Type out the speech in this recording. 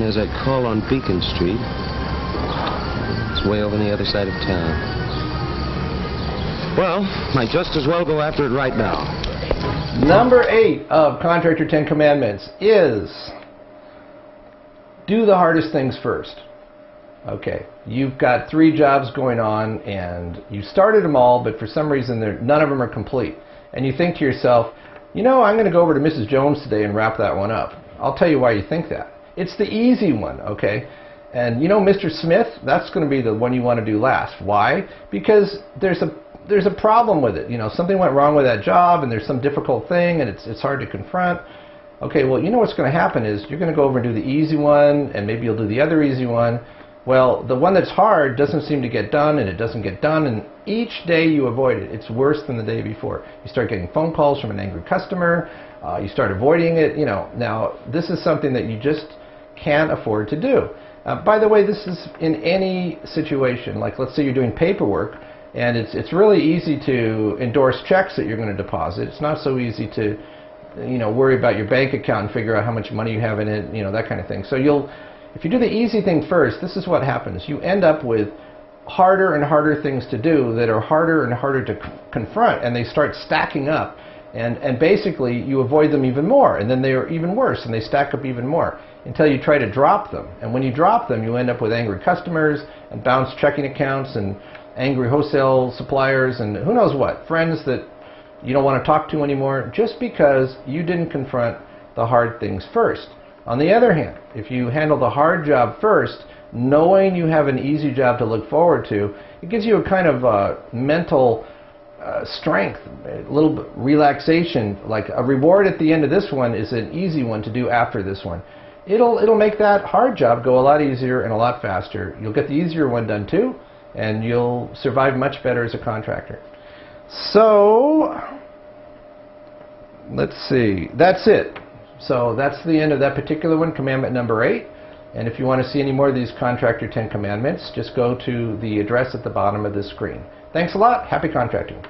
And as I call on Beacon Street, it's way over on the other side of town. Well, might just as well go after it right now. Number 8 of Contractor 10 Commandments is do the hardest things first. Okay, you've got 3 jobs going on and you started them all, but for some reason none of them are complete. And you think to yourself, you know, I'm going to go over to Mrs. Jones today and wrap that one up. I'll tell you why you think that. It's the easy one, okay? And you know, Mr. Smith, that's going to be the one you want to do last. Why? Because there's a problem with it. You know, something went wrong with that job and there's some difficult thing and it's hard to confront. Okay, well, you know what's going to happen is you're going to go over and do the easy one and maybe you'll do the other easy one. Well, the one that's hard doesn't seem to get done, and it doesn't get done, and each day you avoid it, it's worse than the day before. You start getting phone calls from an angry customer, you start avoiding it, you know. Now, this is something that you just can't afford to do. By the way, this is in any situation. Like, let's say you're doing paperwork, and it's really easy to endorse checks that you're going to deposit. It's not so easy to, you know, worry about your bank account and figure out how much money you have in it, you know, that kind of thing. So if you do the easy thing first, this is what happens. You end up with harder and harder things to do that are harder and harder to confront, and they start stacking up. And basically, you avoid them even more, and then they're even worse, and they stack up even more until you try to drop them. And when you drop them, you end up with angry customers and bounced checking accounts and angry wholesale suppliers and who knows what, friends that you don't want to talk to anymore just because you didn't confront the hard things first. On the other hand, if you handle the hard job first, knowing you have an easy job to look forward to, it gives you a kind of mental strength, a little bit relaxation. Like a reward at the end of this one is an easy one to do after this one. It'll make that hard job go a lot easier and a lot faster. You'll get the easier one done too, and you'll survive much better as a contractor. So, let's see. That's it. So that's the end of that particular one, commandment number 8. And if you want to see any more of these Contractor 10 Commandments, just go to the address at the bottom of this screen. Thanks a lot. Happy contracting.